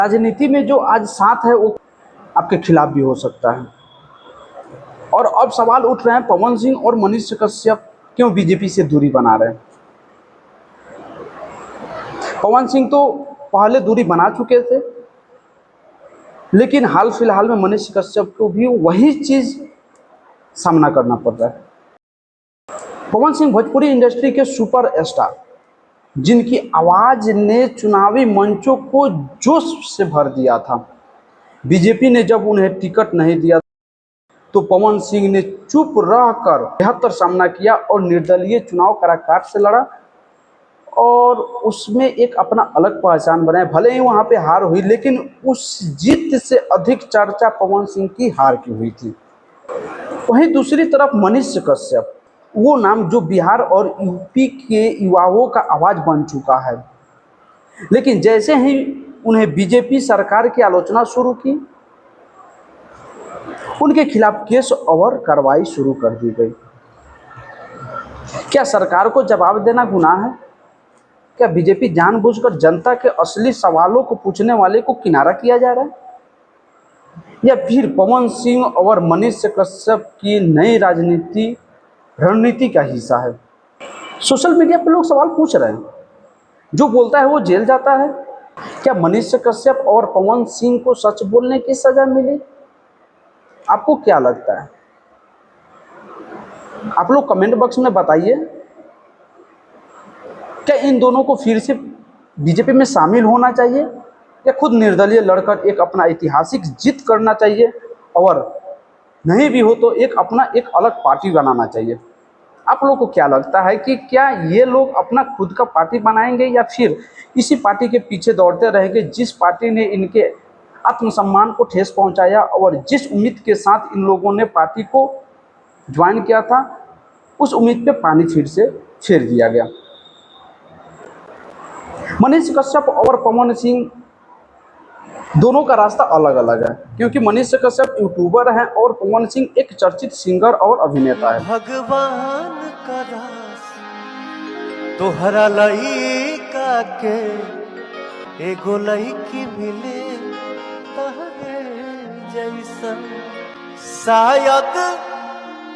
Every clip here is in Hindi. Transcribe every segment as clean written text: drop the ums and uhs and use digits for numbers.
राजनीति में जो आज साथ है वो आपके खिलाफ भी हो सकता है। और अब सवाल उठ रहे हैं, पवन सिंह और मनीष कश्यप क्यों बीजेपी से दूरी बना रहे हैं। पवन सिंह तो पहले दूरी बना चुके थे, लेकिन हाल फिलहाल में मनीष कश्यप को भी वही चीज सामना करना पड़ रहा है। पवन सिंह भोजपुरी इंडस्ट्री के सुपर स्टार, जिनकी आवाज ने चुनावी मंचों को जोश से भर दिया था। बीजेपी ने जब उन्हें टिकट नहीं दिया तो पवन सिंह ने चुप रहकर बेहतर सामना किया और निर्दलीय चुनाव काराकाट से लड़ा और उसमें एक अपना अलग पहचान बनाया। भले ही वहां पे हार हुई, लेकिन उस जीत से अधिक चर्चा पवन सिंह की हार की हुई थी। वहीं दूसरी तरफ मनीष कश्यप, वो नाम जो बिहार और यूपी के युवाओं का आवाज बन चुका है, लेकिन जैसे ही उन्हें बीजेपी सरकार की आलोचना शुरू की, उनके खिलाफ केस और कार्रवाई शुरू कर दी गई। क्या सरकार को जवाब देना गुनाह है? क्या बीजेपी जानबूझकर जनता के असली सवालों को पूछने वाले को किनारा किया जा रहा है, या फिर पवन सिंह और मनीष कश्यप की नई राजनीति रणनीति का हिस्सा है? सोशल मीडिया पर लोग सवाल पूछ रहे हैं, जो बोलता है वो जेल जाता है। क्या मनीष कश्यप और पवन सिंह को सच बोलने की सजा मिली? आपको क्या लगता है? आप लोग कमेंट बॉक्स में बताइए। क्या इन दोनों को फिर से बीजेपी में शामिल होना चाहिए, या खुद निर्दलीय लड़कर एक अपना ऐतिहासिक जीत करना चाहिए, और नहीं भी हो तो एक अपना एक अलग पार्टी बनाना चाहिए? आप लोगों को क्या लगता है कि क्या ये लोग अपना खुद का पार्टी बनाएंगे, या फिर इसी पार्टी के पीछे दौड़ते रहेंगे जिस पार्टी ने इनके आत्मसम्मान को ठेस पहुंचाया और जिस उम्मीद के साथ इन लोगों ने पार्टी को ज्वाइन किया था, उस उम्मीद पे पानी फिर से फेर दिया गया। मनीष कश्यप और पवन सिंह दोनों का रास्ता अलग अलग है, क्योंकि मनीष कश्यप यूट्यूबर हैं और पवन सिंह एक चर्चित सिंगर और अभिनेता है। भगवान का रास तोहरा लइका के एगो लइकी मिले तहरे जैसन, शायद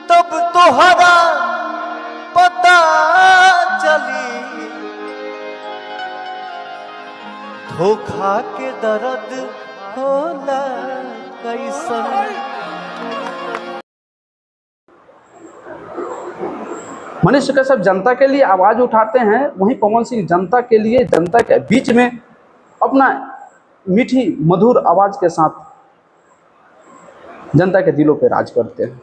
तब तोहरा पता चली धोखा के दर्द होला कैसन। मनीष कश्यप जनता के लिए आवाज उठाते हैं, वहीं पवन सिंह जनता के लिए, जनता के बीच में अपना मीठी मधुर आवाज के साथ जनता के दिलों पे राज करते हैं।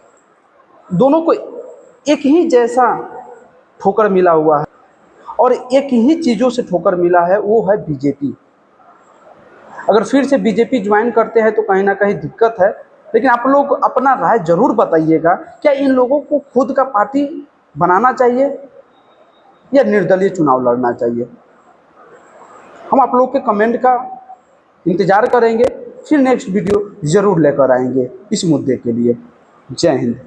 दोनों को एक ही जैसा ठोकर मिला हुआ है और एक ही चीजों से ठोकर मिला है, वो है बीजेपी। अगर फिर से बीजेपी ज्वाइन करते हैं तो कहीं ना कहीं दिक्कत है, लेकिन आप लोग अपना राय जरूर बताइएगा। क्या इन लोगों को खुद का पार्टी बनाना चाहिए या निर्दलीय चुनाव लड़ना चाहिए? हम आप लोग के कमेंट का इंतजार करेंगे, फिर नेक्स्ट वीडियो जरूर लेकर आएंगे इस मुद्दे के लिए। जय हिंद।